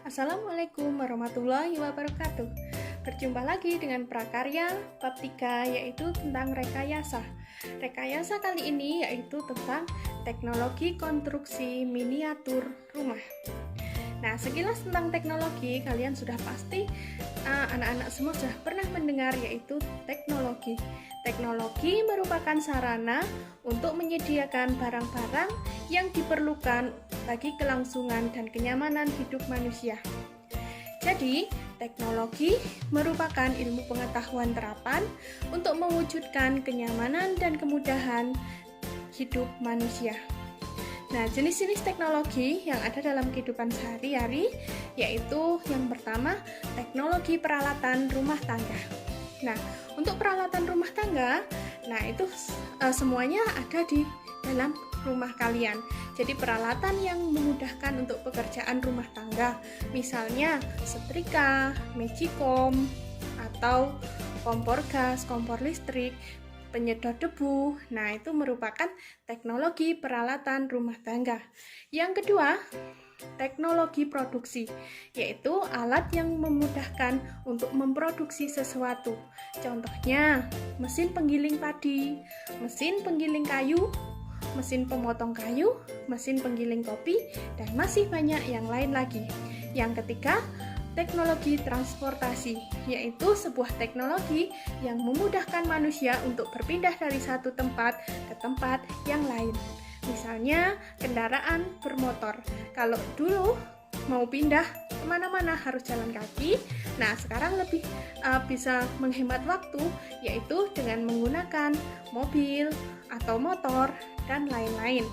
Assalamualaikum warahmatullahi wabarakatuh. Berjumpa lagi dengan prakarya bab 3 yaitu tentang rekayasa. Rekayasa kali ini yaitu tentang teknologi konstruksi miniatur rumah. Nah, sekilas tentang teknologi, kalian sudah pasti anak-anak semua sudah pernah mendengar yaitu teknologi. Teknologi merupakan sarana untuk menyediakan barang-barang yang diperlukan bagi kelangsungan dan kenyamanan hidup manusia. Jadi, teknologi merupakan ilmu pengetahuan terapan untuk mewujudkan kenyamanan dan kemudahan hidup manusia. Nah, jenis-jenis teknologi yang ada dalam kehidupan sehari-hari yaitu yang pertama, teknologi peralatan rumah tangga. Nah, untuk peralatan rumah tangga, nah itu semuanya ada di dalam rumah kalian. Jadi peralatan yang memudahkan untuk pekerjaan rumah tangga, misalnya setrika, magicom, atau kompor gas, kompor listrik, penyedot debu. Nah, itu merupakan teknologi peralatan rumah tangga. Yang kedua, teknologi produksi, yaitu alat yang memudahkan untuk memproduksi sesuatu. Contohnya, mesin penggiling padi, mesin penggiling kayu, mesin pemotong kayu, mesin penggiling kopi, dan masih banyak yang lain lagi. Yang ketiga, teknologi transportasi, yaitu sebuah teknologi yang memudahkan manusia untuk berpindah dari satu tempat ke tempat yang lain. Misalnya, kendaraan bermotor. Kalau dulu mau pindah kemana-mana harus jalan kaki, nah sekarang lebih bisa menghemat waktu, yaitu dengan menggunakan mobil atau motor dan lain-lain.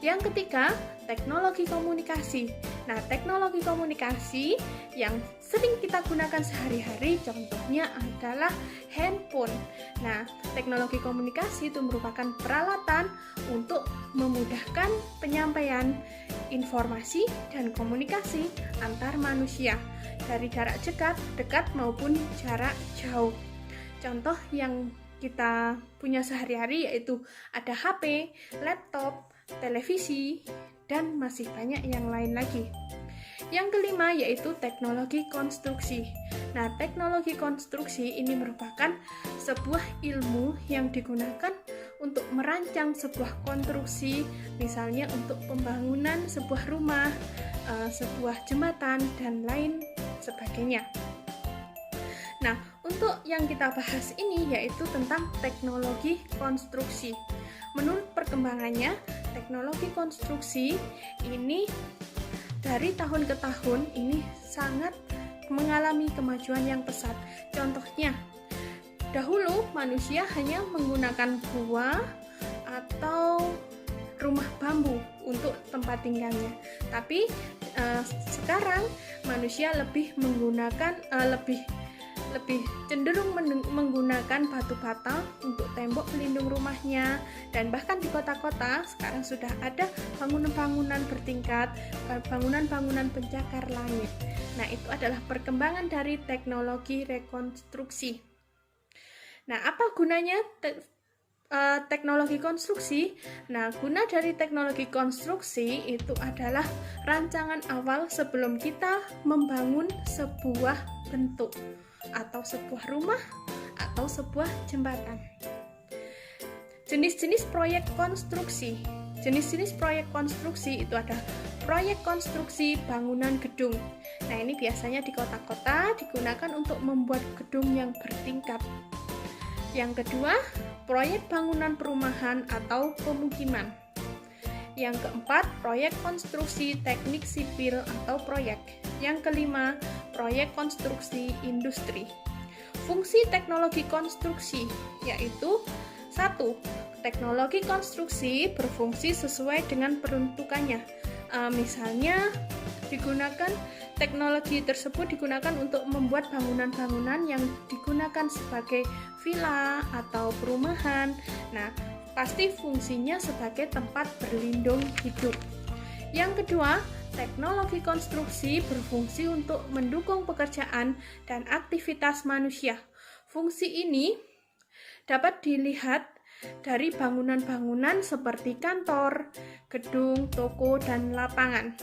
Yang ketiga, teknologi komunikasi. Nah, teknologi komunikasi yang sering kita gunakan sehari-hari contohnya adalah handphone. Nah, teknologi komunikasi itu merupakan peralatan untuk memudahkan penyampaian informasi dan komunikasi antar manusia dari jarak dekat maupun jarak jauh. Contoh yang kita punya sehari-hari yaitu ada HP, laptop, televisi, dan masih banyak yang lain lagi. Yang kelima yaitu teknologi konstruksi. Nah, teknologi konstruksi ini merupakan sebuah ilmu yang digunakan untuk merancang sebuah konstruksi, misalnya untuk pembangunan sebuah rumah, sebuah jembatan, dan lain sebagainya. Nah, untuk yang kita bahas ini yaitu tentang teknologi konstruksi. Menurut perkembangannya, teknologi konstruksi ini dari tahun ke tahun ini sangat mengalami kemajuan yang pesat. Contohnya, dahulu manusia hanya menggunakan gua atau rumah bambu untuk tempat tinggalnya. Tapi sekarang manusia lebih cenderung menggunakan batu bata untuk tembok pelindung rumahnya, dan bahkan di kota-kota sekarang sudah ada bangunan-bangunan bertingkat, bangunan-bangunan pencakar langit. Nah, itu adalah perkembangan dari teknologi rekonstruksi. Nah, apa gunanya teknologi konstruksi? Nah, guna dari teknologi konstruksi itu adalah rancangan awal sebelum kita membangun sebuah bentuk atau sebuah rumah atau sebuah jembatan. Jenis-jenis proyek konstruksi. Jenis-jenis proyek konstruksi itu ada proyek konstruksi bangunan gedung. Nah, ini biasanya di kota-kota digunakan untuk membuat gedung yang bertingkat. Yang kedua, proyek bangunan perumahan atau pemukiman. Yang keempat, proyek konstruksi teknik sipil atau proyek. Yang kelima, proyek konstruksi industri. Fungsi teknologi konstruksi yaitu 1. Teknologi konstruksi berfungsi sesuai dengan peruntukannya. Misalnya, teknologi tersebut digunakan untuk membuat bangunan-bangunan yang digunakan sebagai villa atau perumahan. Nah, pasti fungsinya sebagai tempat berlindung hidup. Yang kedua, teknologi konstruksi berfungsi untuk mendukung pekerjaan dan aktivitas manusia. Fungsi ini dapat dilihat dari bangunan-bangunan seperti kantor, gedung, toko, dan lapangan.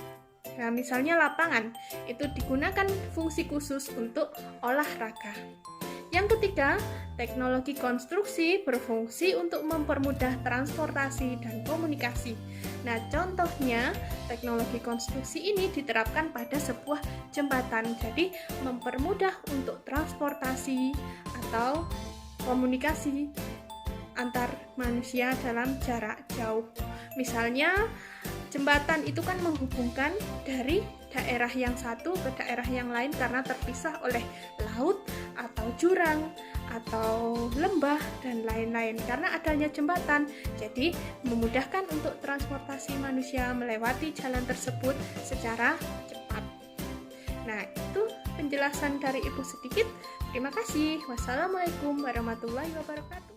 Nah, misalnya lapangan, itu digunakan fungsi khusus untuk olahraga. Yang ketiga, teknologi konstruksi berfungsi untuk mempermudah transportasi dan komunikasi. Nah, contohnya, teknologi konstruksi ini diterapkan pada sebuah jembatan, jadi mempermudah untuk transportasi atau komunikasi antar manusia dalam jarak jauh. Misalnya, jembatan itu kan menghubungkan dari daerah yang satu ke daerah yang lain karena terpisah oleh laut atau jurang atau lembah dan lain-lain. Karena adanya jembatan, jadi memudahkan untuk transportasi manusia melewati jalan tersebut secara cepat. Nah, itu penjelasan dari Ibu sedikit. Terima kasih. Wassalamualaikum warahmatullahi wabarakatuh.